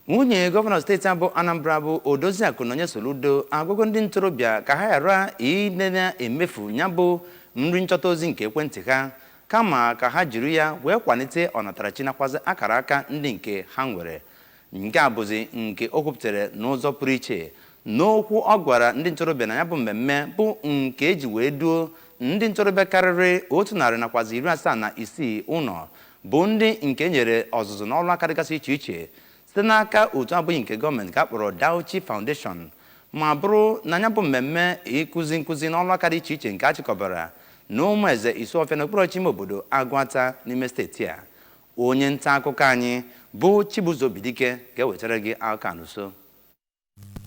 Nwunye gọvanọ steeti abụ Anambra bụ Odoziakụ Nonye Soludo agwụgwọ ndị ntorobịa ka ha ghara na-emefu ya bụ nri nchọta ozi nke ekwentị ha kama ka ha jiri ya wee kwalite ọnatarachi nakwazi akara aka ndị nke ha nwere. Nke a bụzi nke o kwupụtara n'ụzọ pụrụ iche n'okwu ọ gwara ndị ntorobịa na ya bụ mmemme bụ nke eji wee duo ndị ntorobịa karịrị 176 ụlọ bụ ndị nke nyere ọzụzụ n'ọrụ aka dịgasị iche iche site n'aka otu abụghị nke gọọmenti ka akpọrọ Dalchi Foundation, ma bụrụ na ya bụ mmemme ịkụzi nkụzi n'ọrụ aka dị iche iche nke achịkọbara n'Ụmụeze Isuọfịa n'okpuru ime obodo Agụata n'ime steeti a. Onye nta akụkọ anyị bụ Chibuzobidike ga-ewetara gị aka n'uso.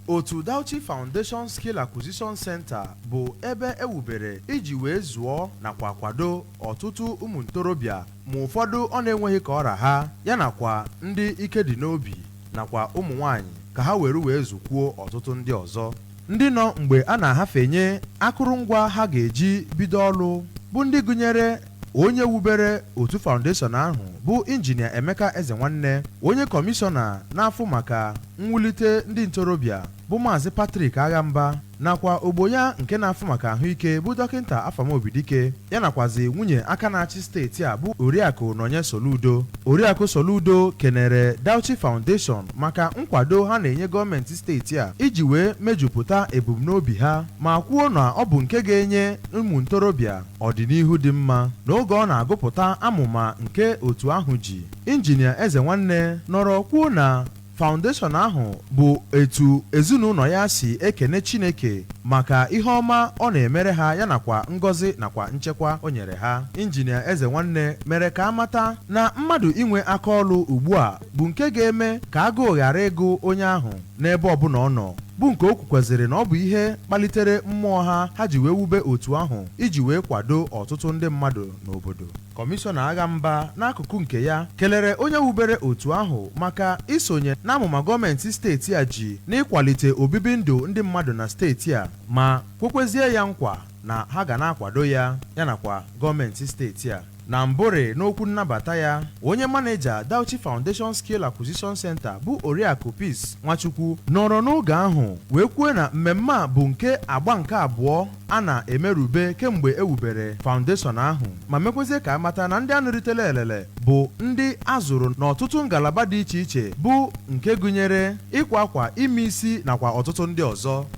Otu Dalchi Foundation Skill Acquisition Center bụ ebe ewubere iji wee zụọ nakwa kwado ọtụtụ ụmụ ntorobịa ma ụfọdụ ọ na-enweghị ka ọra ha ya nakwa ndị ike dị n'obi nakwa ụmụ nwanyị ka ha wee zụkwuo ọtụtụ ndị ọzọ ndị nọ mgbe a na-ahafenye akụrụngwa ha ga-eji bido ọrụ bụ ndị gụnyere onye wubere otu foundation ahụ bụ injinia Emeka Ezenwanne, onye kọmishọna n'afọ maka mwulite ndị ntorobịa bụ Maazị Patrick Aghamba nakwa ogbo ya nke na-afụ maka ahụike bụ dọkịnta Afamobidike ya nakwazi nwunye aka na-achị steeti a bụ Oriakụ Nonye Soludo. Oriakụ Soludo kenere Dalchi Foundation maka nkwado ha na-enye gọọmenti steeti a iji wee mejupụta ebumnobi ha ma kwuo na ọ bụ nke ga-enye ụmụ ntorobịa ọdịnihu dị mma n'oge ọ na-agụpụta amụma nke otu ahụ ji. Injinia Ezenwanne nọrọ kwuo na foundation ahụ bụ etu ezinụlọ ya si ekene Chineke maka ihe ọma ọ na-emere ha ya nakwa ngọzi nakwa nchekwa o nyere ha. Injinia Ezenwanne mere ka amata na mmadụ inwe aka ọrụ ugbu a bụ nke ga-eme ka agụụ ghara ịgụ onye ahụ n'ebe ọbụla ọ nọ, bụ nke o kwukwaziri na ọ bụ ihe kpalitere mmụọ ha ji wee wube otu ahụ iji wee kwado ọtụtụ ndị mmadụ n'obodo. Kọmishọna Aghamba n'akụkụ nke ya kelere onye wubere otu ahụ maka isonye n'amụma gọọmenti steeti a ji n'ịkwalite obibi ndụ ndị mmadụ na steeti a ma kwekwezie ya nkwa na ha ga na-akwado ya nakwa gọọmenti steeti a. Na mbụre n'okwu nnabata ya, onye maneja Dalchi Foundation Skill Acquisition Center bụ Oriakụ Peace Nwachukwu nọrọ n'oge ahụ wee kwuo na mmemme a bụ nke agba nke abụọ a na-emerube kemgbe ewubere foundation ahụ ma mekwezie ka amata na ndị anụritela elele bụ ndị azụrụ n'ọtụtụ ngalaba dị iche iche bụ nke gụnyere ịkwa akwa, ime isi nakwa ọtụtụ ndị ọzọ.